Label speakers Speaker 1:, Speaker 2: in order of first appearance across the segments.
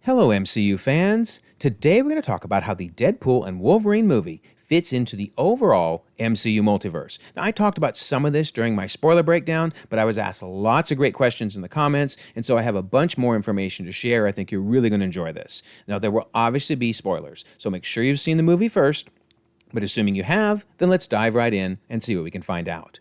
Speaker 1: Hello, MCU fans. Today we're going to talk about how the Deadpool and Wolverine movie fits into the overall MCU multiverse. Now, I talked about some of this during my spoiler breakdown, but I was asked lots of great questions in the comments, and so I have a bunch more information to share. I think you're really going to enjoy this. Now, there will obviously be spoilers, so make sure you've seen the movie first, but assuming you have, then let's dive right in and see what we can find out.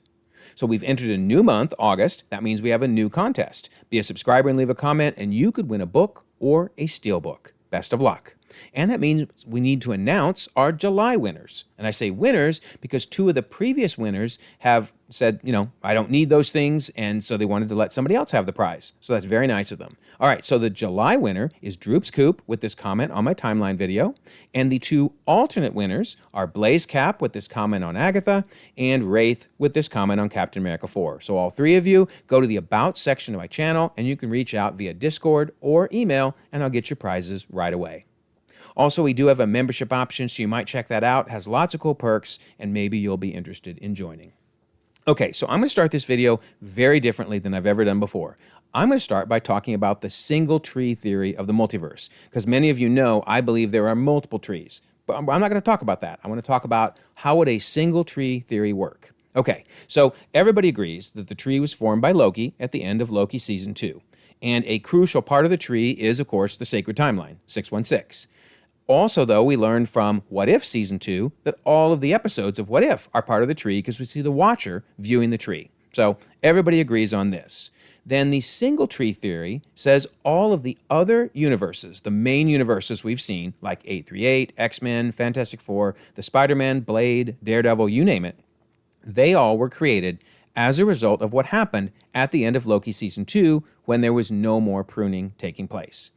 Speaker 1: So we've entered a new month, August. That means we have a new contest. Be a subscriber and leave a comment, and you could win a book or a steelbook. Best of luck. And that means we need to announce our July winners. And I say winners because two of the previous winners have said, I don't need those things, and so they wanted to let somebody else have the prize. So that's very nice of them. All right, so the July winner is Droops Coop with this comment on my timeline video, and the two alternate winners are Blaze Cap with this comment on Agatha, and Wraith with this comment on Captain America 4. So all three of you, go to the About section of my channel, and you can reach out via Discord or email, and I'll get your prizes right away. Also, we do have a membership option, so you might check that out. It has lots of cool perks, and maybe you'll be interested in joining. Okay, so I'm going to start this video very differently than I've ever done before. I'm going to start by talking about the single tree theory of the multiverse, because many of you know I believe there are multiple trees. But I'm not going to talk about that. I want to talk about how would a single tree theory work. Okay, so everybody agrees that the tree was formed by Loki at the end of Loki Season 2. And a crucial part of the tree is, of course, the sacred timeline, 616. Also, though, we learned from What If Season 2 that all of the episodes of What If are part of the tree because we see the Watcher viewing the tree. So everybody agrees on this. Then the single tree theory says all of the other universes, the main universes we've seen, like 838, X-Men, Fantastic Four, the Spider-Man, Blade, Daredevil, you name it, they all were created as a result of what happened at the end of Loki Season 2 when there was no more pruning taking place.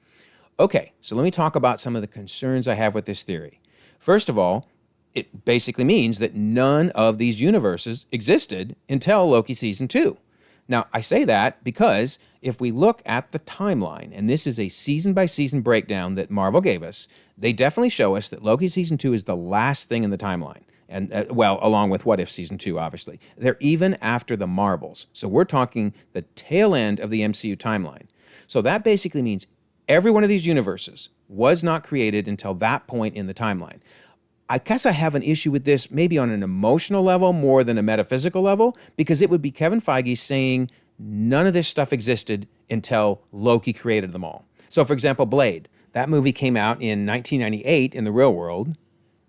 Speaker 1: Okay, so let me talk about some of the concerns I have with this theory. First of all, it basically means that none of these universes existed until Loki Season 2. Now, I say that because if we look at the timeline, and this is a season-by-season breakdown that Marvel gave us, they definitely show us that Loki Season 2 is the last thing in the timeline. And, along with What If Season 2, obviously. They're even after the Marvels. So we're talking the tail end of the MCU timeline. So that basically means every one of these universes was not created until that point in the timeline. I guess I have an issue with this maybe on an emotional level more than a metaphysical level, because it would be Kevin Feige saying none of this stuff existed until Loki created them all. So, for example, Blade. That movie came out in 1998 in the real world,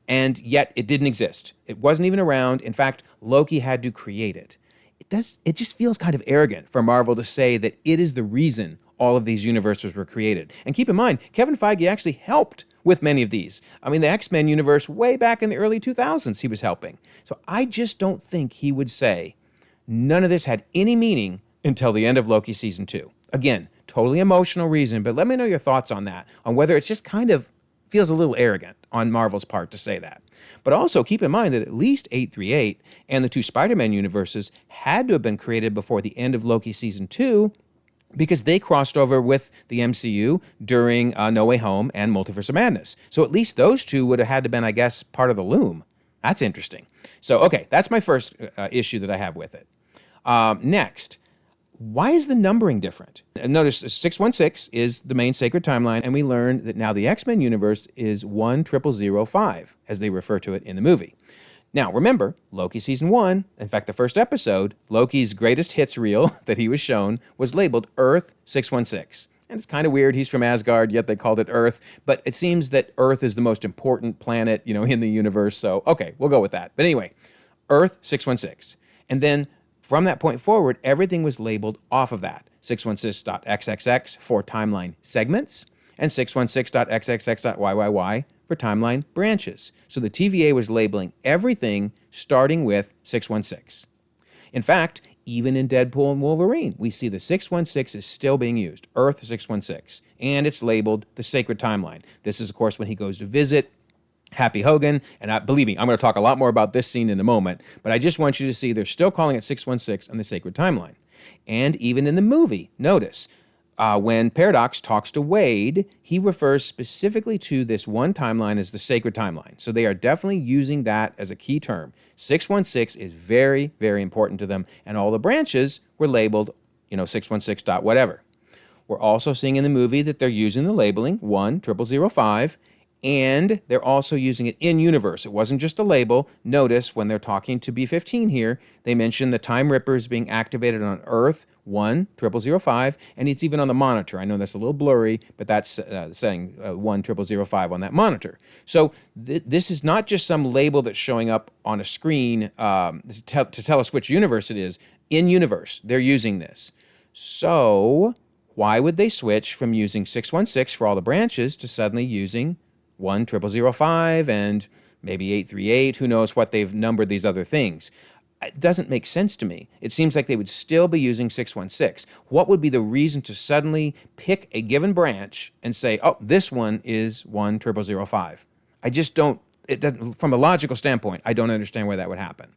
Speaker 1: and yet it didn't exist. It wasn't even around. In fact, Loki had to create it. It just feels kind of arrogant for Marvel to say that it is the reason all of these universes were created. And keep in mind, Kevin Feige actually helped with many of these. I mean, the X-Men universe, way back in the early 2000s, he was helping. So I just don't think he would say none of this had any meaning until the end of Loki Season 2. Again, totally emotional reason, but let me know your thoughts on that, on whether it's just kind of feels a little arrogant on Marvel's part to say that. But also keep in mind that at least 838 and the two Spider-Man universes had to have been created before the end of Loki Season 2, because they crossed over with the MCU during No Way Home and Multiverse of Madness. So at least those two would have had to been, I guess, part of the loom. That's interesting. So, okay, that's my first issue that I have with it. Next, why is the numbering different? Notice 616 is the main sacred timeline, and we learned that now the X-Men universe is 10005, as they refer to it in the movie. Now, remember, Loki Season 1, in fact, the first episode, Loki's greatest hits reel that he was shown was labeled Earth 616. And it's kind of weird. He's from Asgard, yet they called it Earth. But it seems that Earth is the most important planet, in the universe. So, okay, we'll go with that. But anyway, Earth 616. And then from that point forward, everything was labeled off of that. 616.xxx for timeline segments, and 616.xxx.yyyy for timeline branches. So the TVA was labeling everything starting with 616. In fact, even in Deadpool and Wolverine, we see the 616 is still being used, Earth 616, and it's labeled the sacred timeline. This is, of course, when he goes to visit Happy Hogan, and believe me, I'm going to talk a lot more about this scene in a moment, but I just want you to see they're still calling it 616 on the sacred timeline. And even in the movie, notice, when Paradox talks to Wade, he refers specifically to this one timeline as the sacred timeline. So they are definitely using that as a key term. 616 is very, very important to them, and all the branches were labeled, 616 dot whatever. We're also seeing in the movie that they're using the labeling 10005, and they're also using it in universe. It wasn't just a label. Notice when they're talking to B-15 here, they mention the Time Ripper is being activated on Earth 10005, and it's even on the monitor. I know that's a little blurry, but that's saying 10005 on that monitor. So this is not just some label that's showing up on a screen to tell us which universe it is. In universe, they're using this. So why would they switch from using 616 for all the branches to suddenly using 10005 and maybe 838? Who knows what they've numbered these other things? It doesn't make sense to me. It seems like they would still be using 616. What would be the reason to suddenly pick a given branch and say, oh, this one is 10005? I just don't, it doesn't, from a logical standpoint, I don't understand why that would happen.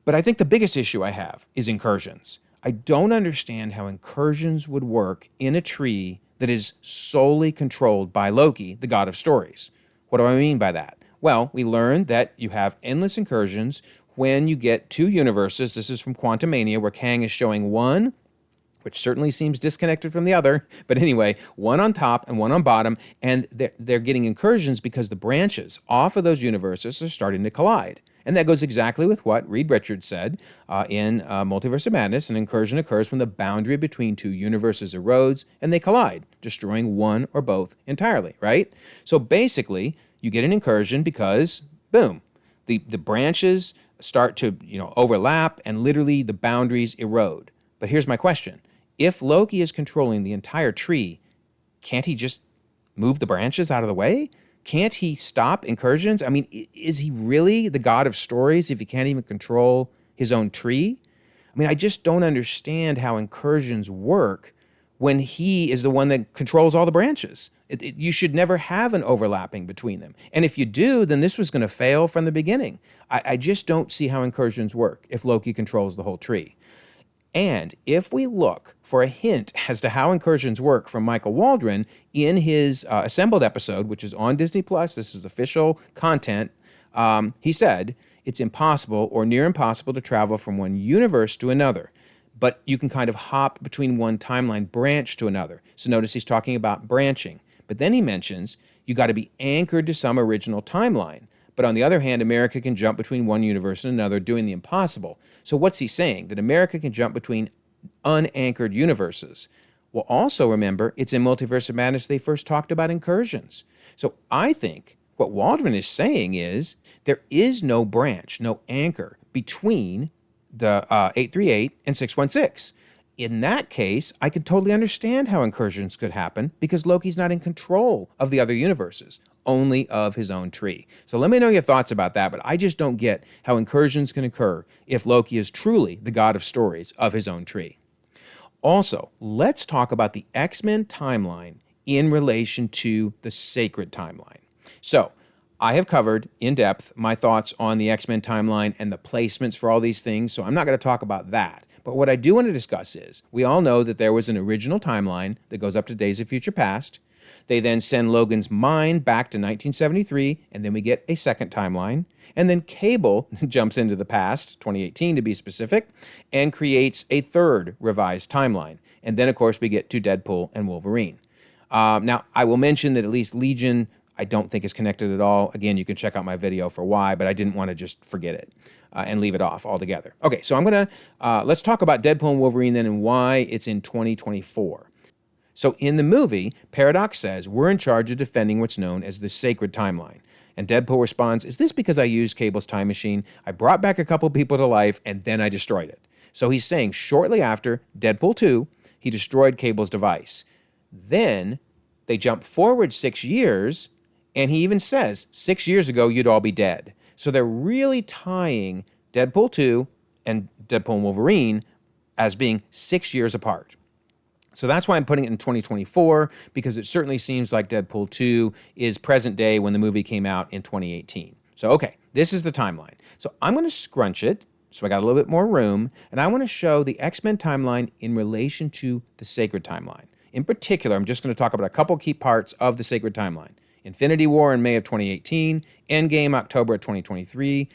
Speaker 1: But I think the biggest issue I have is incursions. I don't understand how incursions would work in a tree that is solely controlled by Loki, the god of stories. What do I mean by that? Well, we learned that you have endless incursions when you get two universes. This is from Quantumania, where Kang is showing one, which certainly seems disconnected from the other, but anyway, one on top and one on bottom, and they're getting incursions because the branches off of those universes are starting to collide. And that goes exactly with what Reed Richards said in Multiverse of Madness. An incursion occurs when the boundary between two universes erodes and they collide, destroying one or both entirely, right? So basically, you get an incursion because, boom, the branches start to overlap and literally the boundaries erode. But here's my question. If Loki is controlling the entire tree, can't he just move the branches out of the way? Can't he stop incursions? I mean, is he really the god of stories if he can't even control his own tree? I mean, I just don't understand how incursions work when he is the one that controls all the branches. You should never have an overlapping between them. And if you do, then this was going to fail from the beginning. I just don't see how incursions work if Loki controls the whole tree. And if we look for a hint as to how incursions work from Michael Waldron in his Assembled episode, which is on Disney+, this is official content, he said, it's impossible or near impossible to travel from one universe to another, but you can kind of hop between one timeline branch to another. So notice he's talking about branching. But then he mentions you got to be anchored to some original timeline. But on the other hand, America can jump between one universe and another, doing the impossible. So what's he saying? That America can jump between unanchored universes. Well, also remember, it's in Multiverse of Madness they first talked about incursions. So I think what Waldron is saying is there is no branch, no anchor between the 838 and 616. In that case, I could totally understand how incursions could happen because Loki's not in control of the other universes, only of his own tree. So let me know your thoughts about that, but I just don't get how incursions can occur if Loki is truly the god of stories of his own tree. Also, let's talk about the X-Men timeline in relation to the sacred timeline. So, I have covered in depth my thoughts on the X-Men timeline and the placements for all these things, so I'm not going to talk about that. But what I do want to discuss is, we all know that there was an original timeline that goes up to Days of Future Past. They then send Logan's mind back to 1973, and then we get a second timeline. And then Cable jumps into the past, 2018 to be specific, and creates a third revised timeline. And then, of course, we get to Deadpool and Wolverine. Now, I will mention that at least Legion, I don't think is connected at all. Again, you can check out my video for why, but I didn't want to just forget it and leave it off altogether. Okay, so I'm going to, let's talk about Deadpool and Wolverine then and why it's in 2024. So in the movie, Paradox says, we're in charge of defending what's known as the sacred timeline. And Deadpool responds, is this because I used Cable's time machine? I brought back a couple people to life and then I destroyed it. So he's saying shortly after Deadpool 2, he destroyed Cable's device. Then they jump forward 6 years, and he even says, 6 years ago, you'd all be dead. So they're really tying Deadpool 2 and Deadpool and Wolverine as being 6 years apart. So that's why I'm putting it in 2024, because it certainly seems like Deadpool 2 is present day when the movie came out in 2018. So, okay, this is the timeline. So I'm going to scrunch it, so I got a little bit more room, and I want to show the X-Men timeline in relation to the Sacred Timeline. In particular, I'm just going to talk about a couple key parts of the Sacred Timeline. Infinity War in May of 2018, Endgame October of 2023,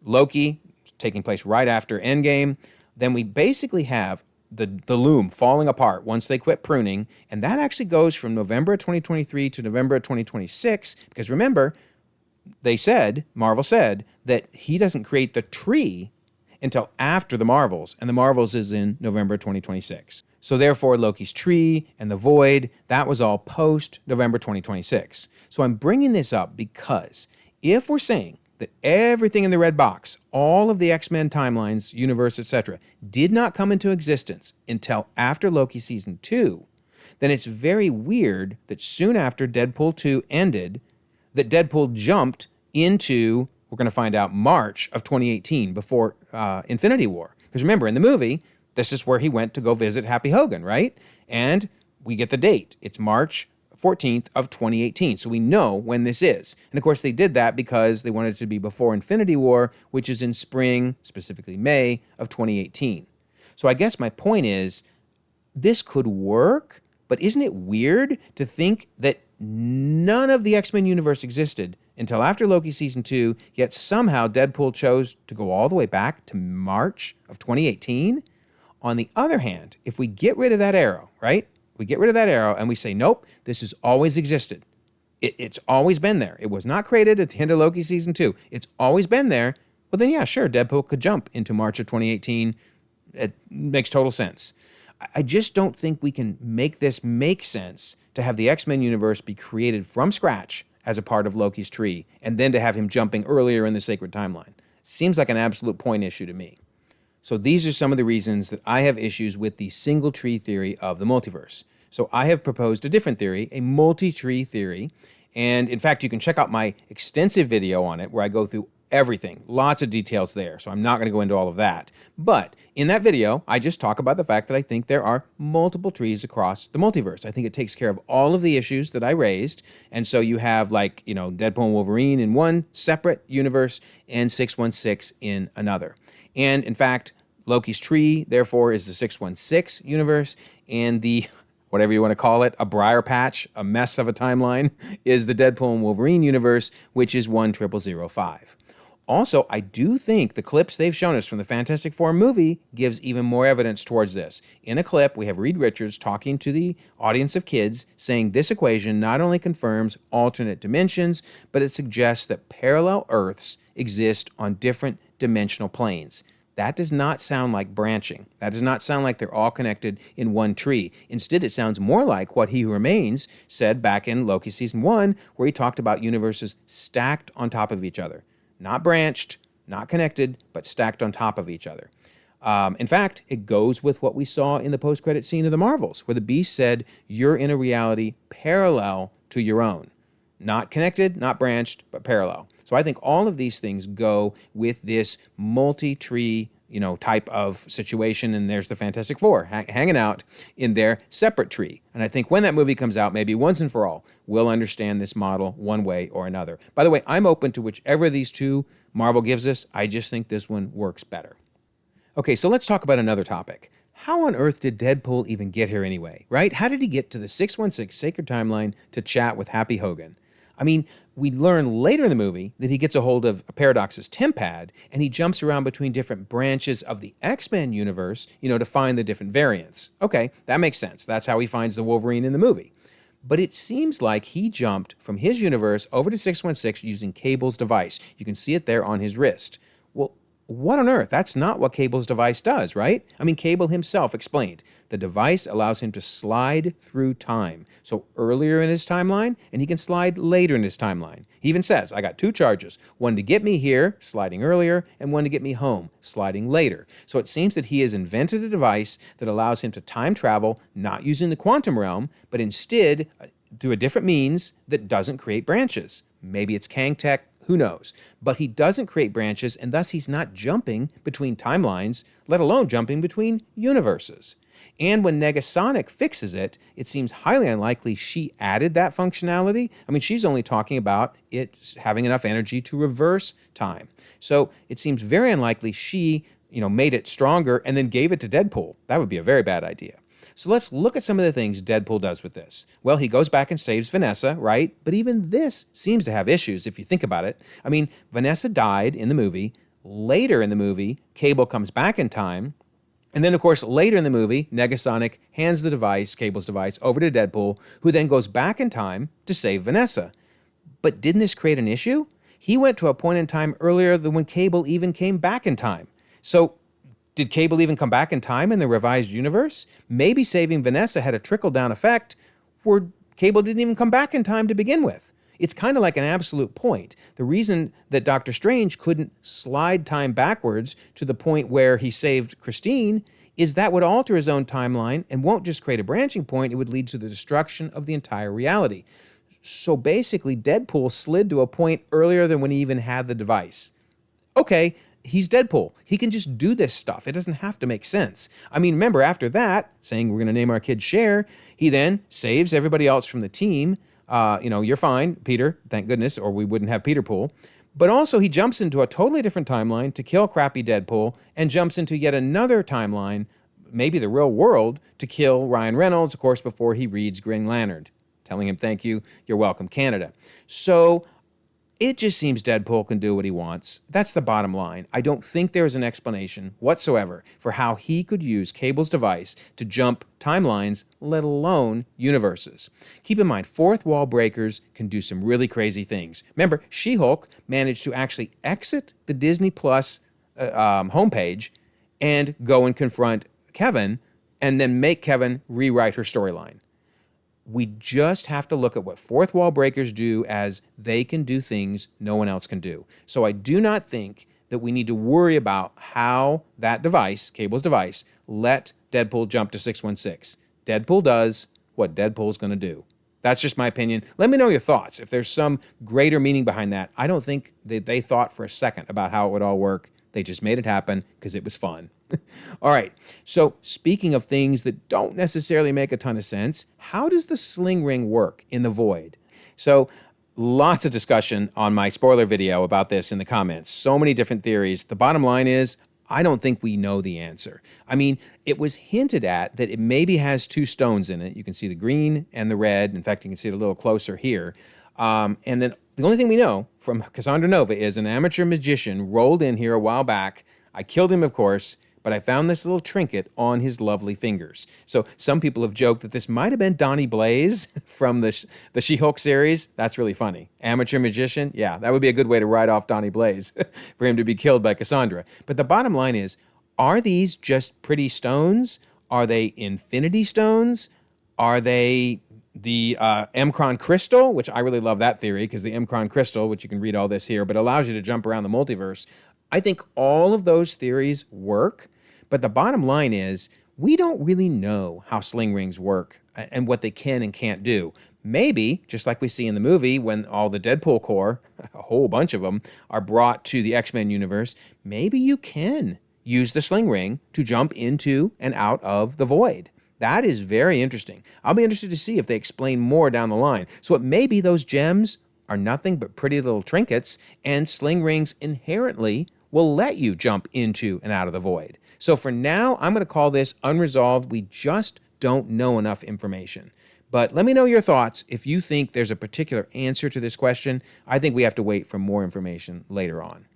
Speaker 1: Loki taking place right after Endgame. Then we basically have the loom falling apart once they quit pruning, and that actually goes from November of 2023 to November of 2026, because remember, Marvel said, that he doesn't create the tree until after the Marvels, and the Marvels is in November 2026. So therefore, Loki's tree and the Void, that was all post-November 2026. So I'm bringing this up because if we're saying that everything in the red box, all of the X-Men timelines, universe, etc., did not come into existence until after Loki Season 2, then it's very weird that soon after Deadpool 2 ended, that Deadpool jumped into, we're going to find out, March of 2018 before Infinity War. Because remember, in the movie, this is where he went to go visit Happy Hogan, right? And we get the date. It's March 14th of 2018. So we know when this is. And of course, they did that because they wanted it to be before Infinity War, which is in spring, specifically May of 2018. So I guess my point is, this could work, but isn't it weird to think that none of the X-Men universe existed until after Loki Season 2, yet somehow Deadpool chose to go all the way back to March of 2018? On the other hand, if we get rid of that arrow, right? We get rid of that arrow and we say, nope, this has always existed. It's always been there. It was not created at the end of Loki Season 2. It's always been there. Well, then, yeah, sure, Deadpool could jump into March of 2018. It makes total sense. I just don't think we can make this make sense to have the X-Men universe be created from scratch as a part of Loki's tree, and then to have him jumping earlier in the sacred timeline. Seems like an absolute point issue to me. So these are some of the reasons that I have issues with the single tree theory of the multiverse. So I have proposed a different theory, a multi-tree theory, and in fact, you can check out my extensive video on it where I go through everything, lots of details there, so I'm not going to go into all of that. But in that video, I just talk about the fact that I think there are multiple trees across the multiverse. I think it takes care of all of the issues that I raised, and so you have, like, Deadpool and Wolverine in one separate universe and 616 in another. And in fact, Loki's tree, therefore, is the 616 universe, and the, whatever you want to call it, a briar patch, a mess of a timeline, is the Deadpool and Wolverine universe, which is 10005. Also, I do think the clips they've shown us from the Fantastic Four movie gives even more evidence towards this. In a clip, we have Reed Richards talking to the audience of kids, saying this equation not only confirms alternate dimensions, but it suggests that parallel Earths exist on different dimensional planes. That does not sound like branching. That does not sound like they're all connected in one tree. Instead, it sounds more like what He Who Remains said back in Loki Season 1, where he talked about universes stacked on top of each other. Not branched, not connected, but stacked on top of each other. In fact, it goes with what we saw in the post-credit scene of the Marvels, where the Beast said, you're in a reality parallel to your own. Not connected, not branched, but parallel. So I think all of these things go with this multi-tree, type of situation, and there's the Fantastic Four hanging out in their separate tree. And I think when that movie comes out, maybe once and for all, we'll understand this model one way or another. By the way, I'm open to whichever of these two Marvel gives us. I just think this one works better. Okay, so let's talk about another topic. How on earth did Deadpool even get here anyway, right? How did he get to the 616 Sacred Timeline to chat with Happy Hogan? I mean, we learn later in the movie that he gets a hold of Paradox's TemPad, and he jumps around between different branches of the X-Men universe, to find the different variants. Okay, that makes sense. That's how he finds the Wolverine in the movie. But it seems like he jumped from his universe over to 616 using Cable's device. You can see it there on his wrist. Well, what on earth? That's not what Cable's device does, right? I mean, Cable himself explained. The device allows him to slide through time. So earlier in his timeline, and he can slide later in his timeline. He even says, I got two charges. One to get me here, sliding earlier, and one to get me home, sliding later. So it seems that he has invented a device that allows him to time travel, not using the quantum realm, but instead through a different means that doesn't create branches. Maybe it's Kang Tech, who knows? But he doesn't create branches, and thus he's not jumping between timelines, let alone jumping between universes. And when Negasonic fixes it, it seems highly unlikely she added that functionality. I mean, she's only talking about it having enough energy to reverse time. So it seems very unlikely she, made it stronger and then gave it to Deadpool. That would be a very bad idea. So let's look at some of the things Deadpool does with this. Well, he goes back and saves Vanessa, right? But even this seems to have issues if you think about it. I mean, Vanessa died in the movie. Later in the movie, Cable comes back in time, And then, of course, later in the movie, Negasonic hands the device, Cable's device, over to Deadpool, who then goes back in time to save Vanessa. But didn't this create an issue? He went to a point in time earlier than when Cable even came back in time. So did Cable even come back in time in the revised universe? Maybe saving Vanessa had a trickle-down effect where Cable didn't even come back in time to begin with. It's kind of like an absolute point. The reason that Doctor Strange couldn't slide time backwards to the point where he saved Christine is that would alter his own timeline and won't just create a branching point, it would lead to the destruction of the entire reality. So basically, Deadpool slid to a point earlier than when he even had the device. Okay, he's Deadpool. He can just do this stuff. It doesn't have to make sense. I mean, remember, after that, saying we're going to name our kid Cher, he then saves everybody else from the team. You're fine, Peter, thank goodness, or we wouldn't have Peter Pool. But also he jumps into a totally different timeline to kill crappy Deadpool and jumps into yet another timeline, maybe the real world, to kill Ryan Reynolds, of course, before he reads Green Lantern, telling him, thank you, you're welcome, Canada. So it just seems Deadpool can do what he wants. That's the bottom line. I don't think there is an explanation whatsoever for how he could use Cable's device to jump timelines, let alone universes. Keep in mind, fourth wall breakers can do some really crazy things. Remember, She-Hulk managed to actually exit the Disney Plus homepage and go and confront Kevin and then make Kevin rewrite her storyline. We just have to look at what fourth wall breakers do, as they can do things no one else can do. So I do not think that we need to worry about how that device, Cable's device, let Deadpool jump to 616. Deadpool does what Deadpool's going to do. That's just my opinion. Let me know your thoughts. If there's some greater meaning behind that, I don't think that they thought for a second about how it would all work. They just made it happen because it was fun. All right, so speaking of things that don't necessarily make a ton of sense, how does the sling ring work in the void? So lots of discussion on my spoiler video about this in the comments. So many different theories. The bottom line is, I don't think we know the answer. I mean, it was hinted at that it maybe has two stones in it. You can see the green and the red. In fact, you can see it a little closer here. And then the only thing we know from Cassandra Nova is an amateur magician rolled in here a while back. I killed him, of course, but I found this little trinket on his lovely fingers. So some people have joked that this might have been Donnie Blaze from the She-Hulk series. That's really funny. Amateur magician? Yeah, that would be a good way to write off Donnie Blaze for him to be killed by Cassandra. But the bottom line is, are these just pretty stones? Are they infinity stones? Are they the Mcron crystal, which I really love that theory, because the Mcron crystal, which you can read all this here, but allows you to jump around the multiverse. I think all of those theories work. But the bottom line is, we don't really know how sling rings work and what they can and can't do. Maybe, just like we see in the movie, when all the Deadpool Corps, a whole bunch of them, are brought to the X-Men universe, maybe you can use the sling ring to jump into and out of the void. That is very interesting. I'll be interested to see if they explain more down the line. So it may be those gems are nothing but pretty little trinkets, and sling rings inherently will let you jump into and out of the void. So for now, I'm going to call this unresolved. We just don't know enough information. But let me know your thoughts if you think there's a particular answer to this question. I think we have to wait for more information later on.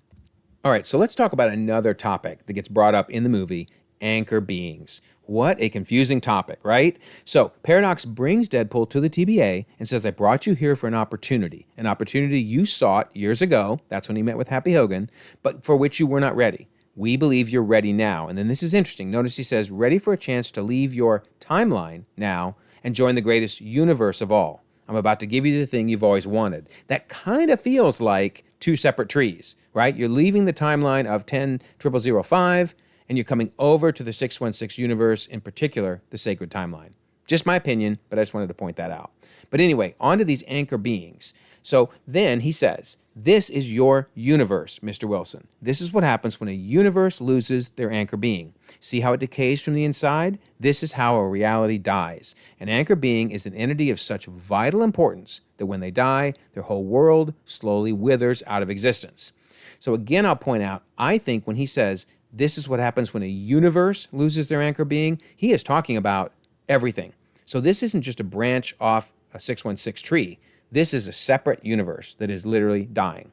Speaker 1: All right, so let's talk about another topic that gets brought up in the movie, anchor beings. What a confusing topic, right? So Paradox brings Deadpool to the TBA and says, I brought you here for an opportunity you sought years ago. That's when he met with Happy Hogan, but for which you were not ready. We believe you're ready now. And then this is interesting. Notice he says, ready for a chance to leave your timeline now and join the greatest universe of all. I'm about to give you the thing you've always wanted. That kind of feels like two separate trees, right? You're leaving the timeline of 10,005 and you're coming over to the 616 universe, in particular, the sacred timeline. Just my opinion, but I just wanted to point that out. But anyway, on to these anchor beings. So then he says, this is your universe, Mr. Wilson. This is what happens when a universe loses their anchor being. See how it decays from the inside? This is how a reality dies. An anchor being is an entity of such vital importance that when they die, their whole world slowly withers out of existence. So again, I'll point out, I think when he says, this is what happens when a universe loses their anchor being, he is talking about everything. So this isn't just a branch off a 616 tree. This is a separate universe that is literally dying.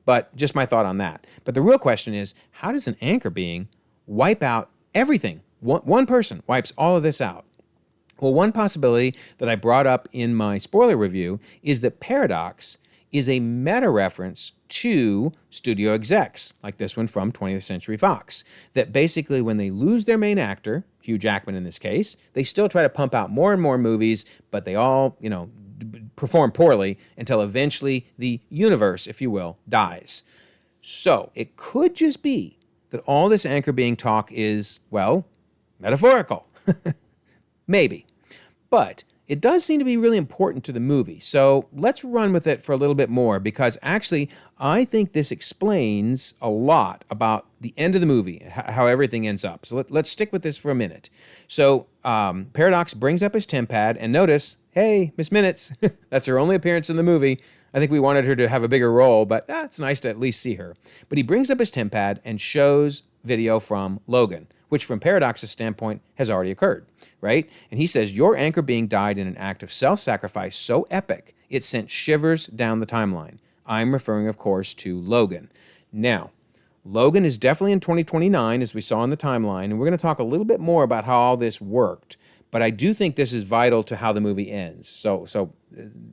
Speaker 1: But just my thought on that. But the real question is, how does an anchor being wipe out everything One person wipes all of this out. Well, one possibility that I brought up in my spoiler review is that Paradox is a meta reference to studio execs, like this one from 20th Century Fox, that basically when they lose their main actor, Hugh Jackman in this case, they still try to pump out more and more movies, but they all, perform poorly until eventually the universe, if you will, dies. So it could just be that all this anchor being talk is, well, metaphorical. Maybe. But it does seem to be really important to the movie. So let's run with it for a little bit more, because actually I think this explains a lot about the end of the movie, how everything ends up. So let's stick with this for a minute. So Paradox brings up his TemPad, and notice, hey, Miss Minutes, that's her only appearance in the movie. I think we wanted her to have a bigger role, but it's nice to at least see her. But he brings up his TemPad and shows video from Logan, which from Paradox's standpoint has already occurred, right? And he says, your anchor being died in an act of self-sacrifice so epic, it sent shivers down the timeline. I'm referring, of course, to Logan. Now, Logan is definitely in 2029, as we saw in the timeline, and we're going to talk a little bit more about how all this worked. But I do think this is vital to how the movie ends. So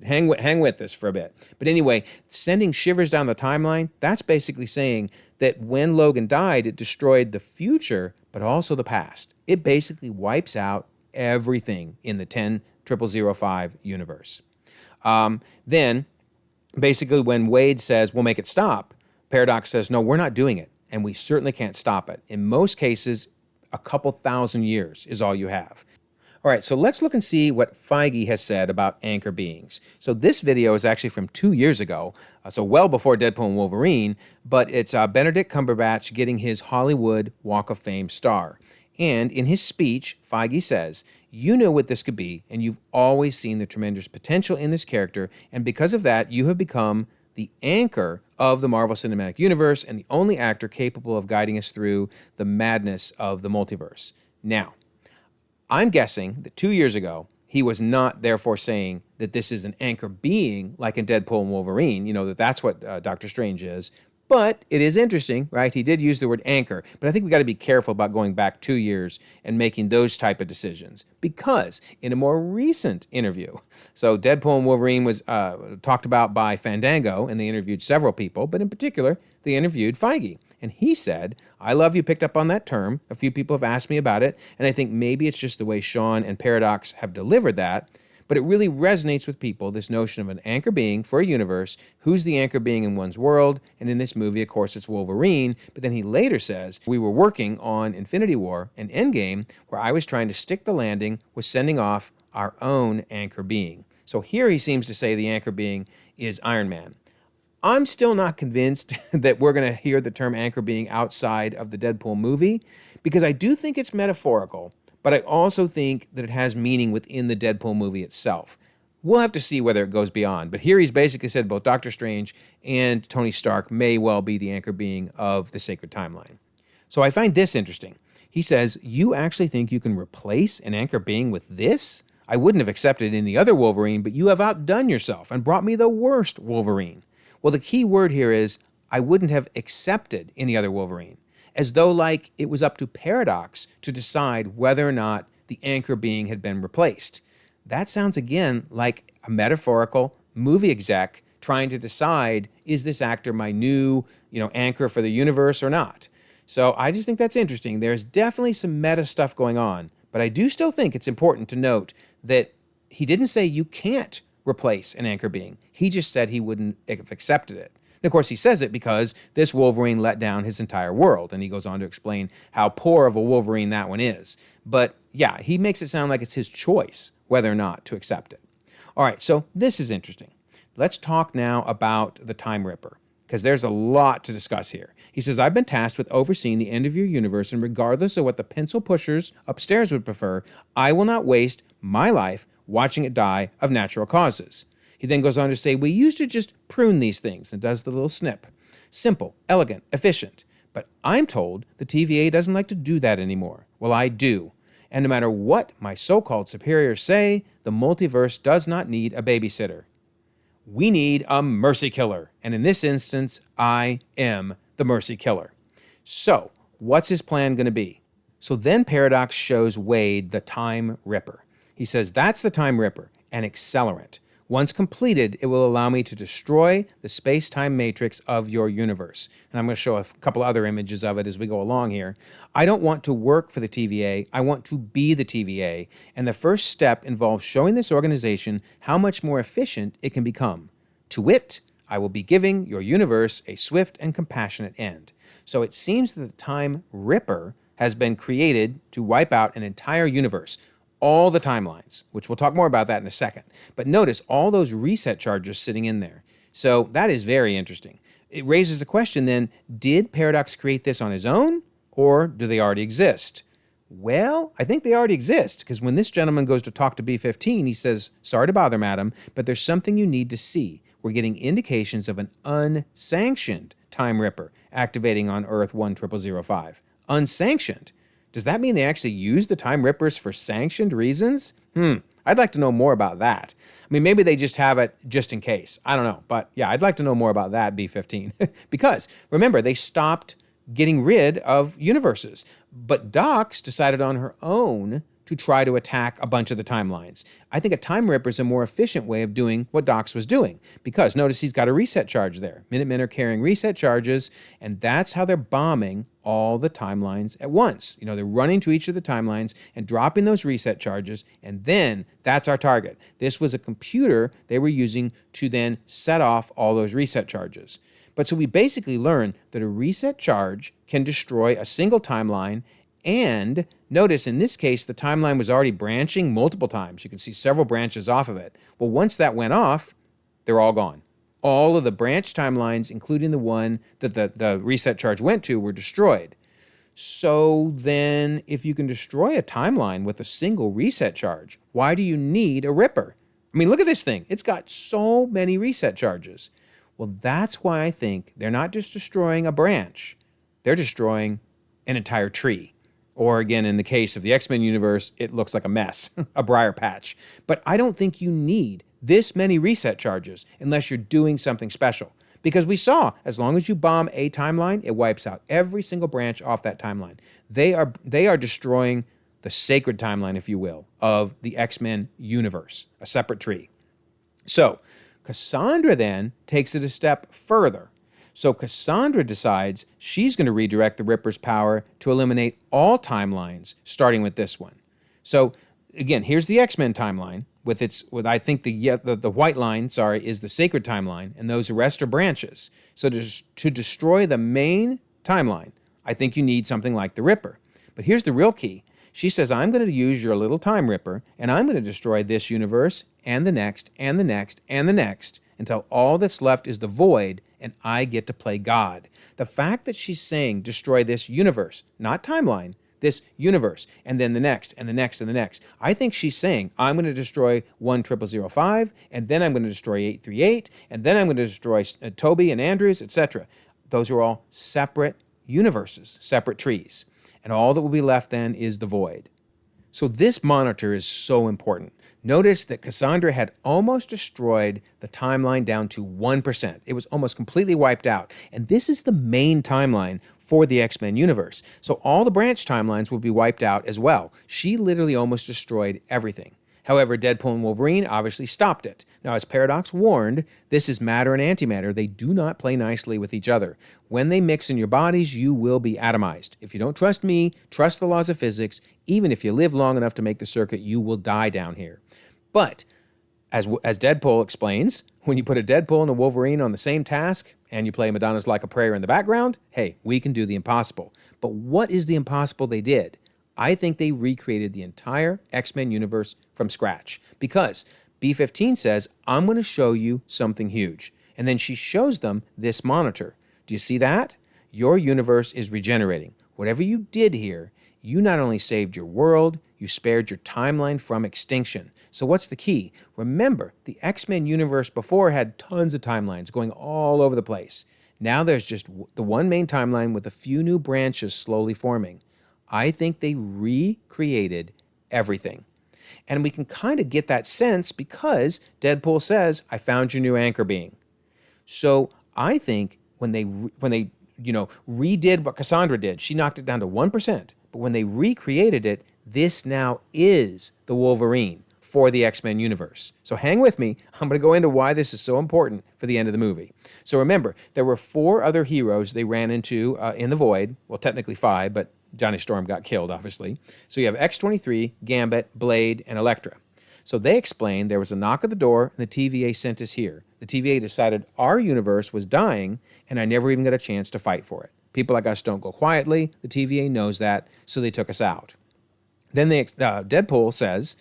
Speaker 1: hang with this for a bit. But anyway, sending shivers down the timeline, that's basically saying that when Logan died, it destroyed the future, but also the past. It basically wipes out everything in the 10,005 universe. Then, basically, when Wade says, we'll make it stop, Paradox says, no, we're not doing it, and we certainly can't stop it. In most cases, a couple thousand years is all you have. All right, so let's look and see what Feige has said about anchor beings. So this video is actually from 2 years ago, so well before Deadpool and Wolverine, but it's Benedict Cumberbatch getting his Hollywood Walk of Fame star. And in his speech, Feige says, you know what this could be, and you've always seen the tremendous potential in this character, and because of that, you have become the anchor of the Marvel Cinematic Universe and the only actor capable of guiding us through the madness of the multiverse. Now, I'm guessing that 2 years ago, he was not therefore saying that this is an anchor being like in Deadpool and Wolverine, that's what Doctor Strange is. But it is interesting, right? He did use the word anchor, but I think we got to be careful about going back 2 years and making those type of decisions, because in a more recent interview, so Deadpool and Wolverine was talked about by Fandango, and they interviewed several people, but in particular, they interviewed Feige. And he said, I love you picked up on that term. A few people have asked me about it, and I think maybe it's just the way Sean and Paradox have delivered that. But it really resonates with people, this notion of an anchor being for a universe. Who's the anchor being in one's world? And in this movie, of course, it's Wolverine. But then he later says, we were working on Infinity War and Endgame, where I was trying to stick the landing with sending off our own anchor being. So here he seems to say the anchor being is Iron Man. I'm still not convinced that we're going to hear the term anchor being outside of the Deadpool movie, because I do think it's metaphorical. But I also think that it has meaning within the Deadpool movie itself. We'll have to see whether it goes beyond. But here he's basically said both Doctor Strange and Tony Stark may well be the anchor being of the sacred timeline. So I find this interesting. He says, you actually think you can replace an anchor being with this? I wouldn't have accepted any other Wolverine, but you have outdone yourself and brought me the worst Wolverine. Well, the key word here is, I wouldn't have accepted any other Wolverine. As though like it was up to Paradox to decide whether or not the anchor being had been replaced. That sounds again like a metaphorical movie exec trying to decide, is this actor my new, anchor for the universe or not? So I just think that's interesting. There's definitely some meta stuff going on, but I do still think it's important to note that he didn't say you can't replace an anchor being. He just said he wouldn't have accepted it. And of course, he says it because this Wolverine let down his entire world, and he goes on to explain how poor of a Wolverine that one is. But yeah, he makes it sound like it's his choice whether or not to accept it. All right, so this is interesting. Let's talk now about the Time Ripper, because there's a lot to discuss here. He says, I've been tasked with overseeing the end of your universe, and regardless of what the pencil pushers upstairs would prefer, I will not waste my life watching it die of natural causes. He then goes on to say, we used to just prune these things, and does the little snip. Simple, elegant, efficient. But I'm told the TVA doesn't like to do that anymore. Well, I do. And no matter what my so-called superiors say, the multiverse does not need a babysitter. We need a mercy killer. And in this instance, I am the mercy killer. So, what's his plan going to be? So then Paradox shows Wade the Time Ripper. He says, that's the Time Ripper, an accelerant. Once completed, it will allow me to destroy the space-time matrix of your universe. And I'm going to show a couple other images of it as we go along here. I don't want to work for the TVA. I want to be the TVA. And the first step involves showing this organization how much more efficient it can become. To wit, I will be giving your universe a swift and compassionate end. So it seems that the Time Ripper has been created to wipe out an entire universe, all the timelines, which we'll talk more about that in a second. But notice all those reset charges sitting in there. So that is very interesting. It raises the question then, did Paradox create this on his own, or do they already exist? Well, I think they already exist, because when this gentleman goes to talk to B-15, he says, sorry to bother, madam, but there's something you need to see. We're getting indications of an unsanctioned Time Ripper activating on Earth 10005. Unsanctioned? Does that mean they actually use the Time Rippers for sanctioned reasons? I'd like to know more about that. I mean, maybe they just have it just in case. I don't know. But yeah, I'd like to know more about that, B-15. Because, remember, they stopped getting rid of universes. But Dox decided on her own to try to attack a bunch of the timelines. I think a Time Ripper is a more efficient way of doing what Dox was doing, because notice he's got a reset charge there. Minutemen are carrying reset charges, and that's how they're bombing all the timelines at once. You know, they're running to each of the timelines and dropping those reset charges, and then that's our target. This was a computer they were using to then set off all those reset charges. But so we basically learn that a reset charge can destroy a single timeline. And notice in this case, the timeline was already branching multiple times. You can see several branches off of it. Well, once that went off, they're all gone. All of the branch timelines, including the one that the reset charge went to, were destroyed. So then, if you can destroy a timeline with a single reset charge, why do you need a Ripper? I mean, look at this thing. It's got so many reset charges. Well, that's why I think they're not just destroying a branch. They're destroying an entire tree. Or again, in the case of the X-Men universe, it looks like a mess, a briar patch. But I don't think you need this many reset charges unless you're doing something special. Because we saw, as long as you bomb a timeline, it wipes out every single branch off that timeline. They are destroying the sacred timeline, if you will, of the X-Men universe, a separate tree. So Cassandra then takes it a step further. So Cassandra decides she's going to redirect the Ripper's power to eliminate all timelines, starting with this one. So again, here's the X-Men timeline with I think the white line, is the sacred timeline, and those rest are branches. So to destroy the main timeline, I think you need something like the Ripper. But here's the real key. She says, I'm going to use your little Time Ripper, and I'm going to destroy this universe, and the next, and the next, and the next, until all that's left is the void, and I get to play God. The fact that she's saying destroy this universe, not timeline, this universe, and then the next, and the next, and the next. I think she's saying, I'm going to destroy 10005, and then I'm going to destroy 838, and then I'm going to destroy Toby and Andrews, etc. Those are all separate universes, separate trees. And all that will be left then is the void. So this monitor is so important. Notice that Cassandra had almost destroyed the timeline down to 1%. It was almost completely wiped out. And this is the main timeline for the X-Men universe. So all the branch timelines will be wiped out as well. She literally almost destroyed everything. However, Deadpool and Wolverine obviously stopped it. Now, as Paradox warned, this is matter and antimatter. They do not play nicely with each other. When they mix in your bodies, you will be atomized. If you don't trust me, trust the laws of physics. Even if you live long enough to make the circuit, you will die down here. But, as Deadpool explains, when you put a Deadpool and a Wolverine on the same task, and you play Madonna's Like a Prayer in the background, hey, we can do the impossible. But what is the impossible they did? I think they recreated the entire X-Men universe from scratch, because B-15 says, I'm going to show you something huge. And then she shows them this monitor. Do you see that? Your universe is regenerating. Whatever you did here, you not only saved your world, you spared your timeline from extinction. So what's the key? Remember, the X-Men universe before had tons of timelines going all over the place. Now there's just the one main timeline with a few new branches slowly forming. I think they recreated everything. And we can kind of get that sense because Deadpool says, I found your new anchor being. So I think when they redid what Cassandra did, she knocked it down to 1%. But when they recreated it, this now is the Wolverine for the X-Men universe. So hang with me. I'm going to go into why this is so important for the end of the movie. So remember, there were 4 other heroes they ran into in the Void. Well, technically 5, but Johnny Storm got killed, obviously. So you have X-23, Gambit, Blade, and Elektra. So they explained there was a knock at the door, and the TVA sent us here. The TVA decided our universe was dying, and I never even got a chance to fight for it. People like us don't go quietly. The TVA knows that, so they took us out. Then Deadpool says,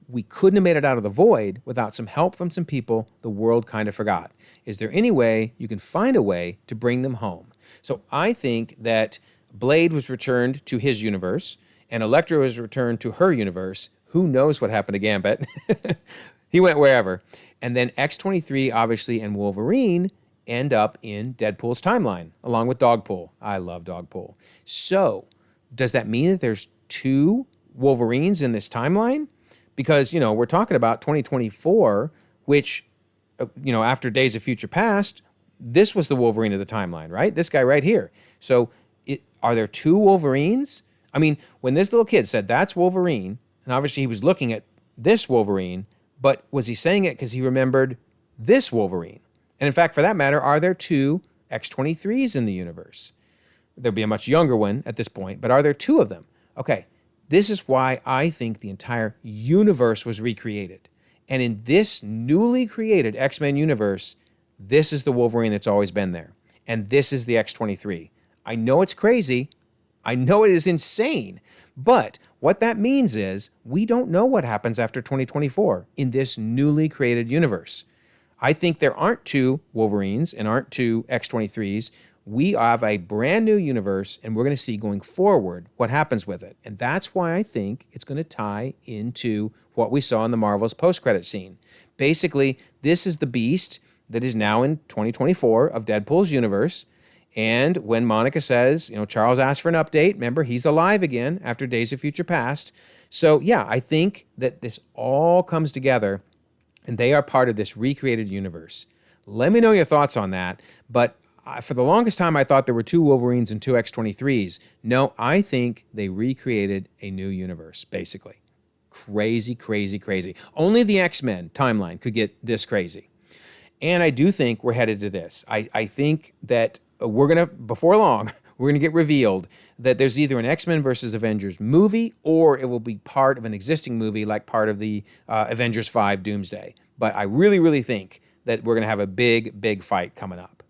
Speaker 1: we couldn't have made it out of the Void without some help from some people the world kind of forgot. Is there any way you can find a way to bring them home? So I think that Blade was returned to his universe, and Elektra was returned to her universe. Who knows what happened to Gambit? He went wherever. And then X-23, obviously, and Wolverine end up in Deadpool's timeline, along with Dogpool. I love Dogpool. So does that mean that there's 2 Wolverines in this timeline? Because, we're talking about 2024, which, after Days of Future Past, this was the Wolverine of the timeline, right? This guy right here. So are there 2 Wolverines? I mean, when this little kid said, that's Wolverine, and obviously he was looking at this Wolverine, but was he saying it because he remembered this Wolverine? And in fact, for that matter, are there 2 X-23s in the universe? There'd be a much younger one at this point, but are there 2 of them? Okay, this is why I think the entire universe was recreated. And in this newly created X-Men universe, this is the Wolverine that's always been there. And this is the X-23. I know it's crazy. I know it is insane. But what that means is we don't know what happens after 2024 in this newly created universe. I think there aren't 2 Wolverines and aren't 2 X-23s. We have a brand new universe, and we're going to see going forward what happens with it. And that's why I think it's going to tie into what we saw in the Marvel's post-credit scene. Basically, this is the beast that is now in 2024 of Deadpool's universe. And when Monica says, Charles asked for an update, remember, he's alive again after Days of Future Past. So, yeah, I think that this all comes together, and they are part of this recreated universe. Let me know your thoughts on that. But for the longest time, I thought there were 2 Wolverines and 2 X-23s. No, I think they recreated a new universe, basically. Crazy, crazy, crazy. Only the X-Men timeline could get this crazy. And I do think we're headed to this. I think that before long, we're going to get revealed that there's either an X-Men versus Avengers movie, or it will be part of an existing movie like part of the Avengers 5 Doomsday. But I really, really think that we're going to have a big, big fight coming up.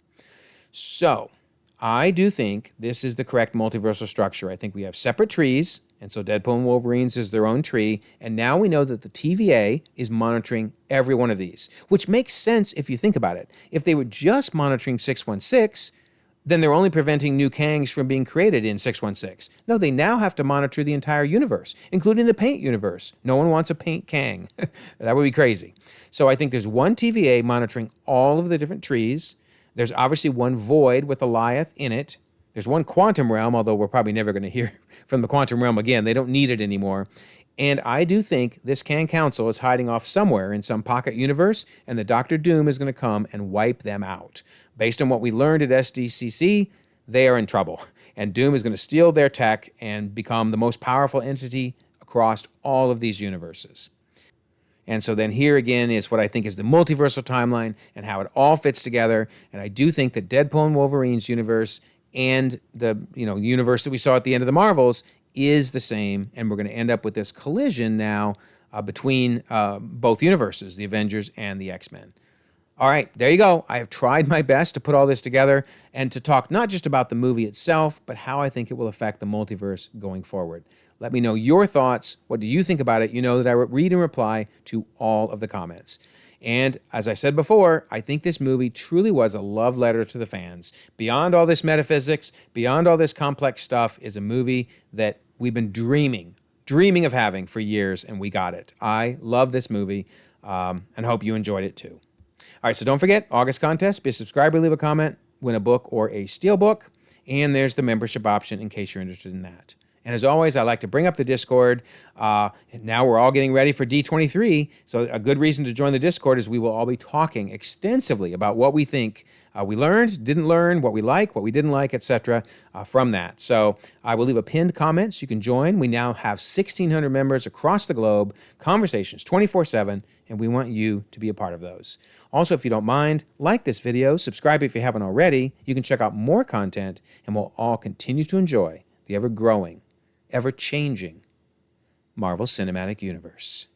Speaker 1: So I do think this is the correct multiversal structure. I think we have separate trees, and so Deadpool and Wolverine's is their own tree, and now we know that the TVA is monitoring every one of these, which makes sense if you think about it. If they were just monitoring 616, then they're only preventing new Kangs from being created in 616. No, they now have to monitor the entire universe, including the Paint universe. No one wants a Paint Kang. That would be crazy. So I think there's one TVA monitoring all of the different trees. There's obviously one Void with Goliath in it. There's one Quantum Realm, although we're probably never going to hear from the Quantum Realm again. They don't need it anymore. And I do think this Kang Council is hiding off somewhere in some pocket universe, and the Doctor Doom is going to come and wipe them out. Based on what we learned at SDCC, they are in trouble. And Doom is going to steal their tech and become the most powerful entity across all of these universes. And so then here again is what I think is the multiversal timeline and how it all fits together. And I do think that Deadpool and Wolverine's universe and the universe that we saw at the end of the Marvels is the same. And we're going to end up with this collision now between both universes, the Avengers and the X-Men. All right, there you go. I have tried my best to put all this together and to talk not just about the movie itself, but how I think it will affect the multiverse going forward. Let me know your thoughts. What do you think about it? You know that I read and reply to all of the comments. And as I said before, I think this movie truly was a love letter to the fans. Beyond all this metaphysics, beyond all this complex stuff, is a movie that we've been dreaming of having for years, and we got it. I love this movie and hope you enjoyed it too. All right, so don't forget, August contest, be a subscriber, leave a comment, win a book or a steel book, and there's the membership option in case you're interested in that. And as always, I like to bring up the Discord. Now we're all getting ready for D23, so a good reason to join the Discord is we will all be talking extensively about what we think we learned, didn't learn, what we like, what we didn't like, etc. From that. So I will leave a pinned comment so you can join. We now have 1,600 members across the globe, conversations 24/7, and we want you to be a part of those. Also, if you don't mind, like this video, subscribe if you haven't already. You can check out more content, and we'll all continue to enjoy the ever-growing, ever-changing Marvel Cinematic Universe.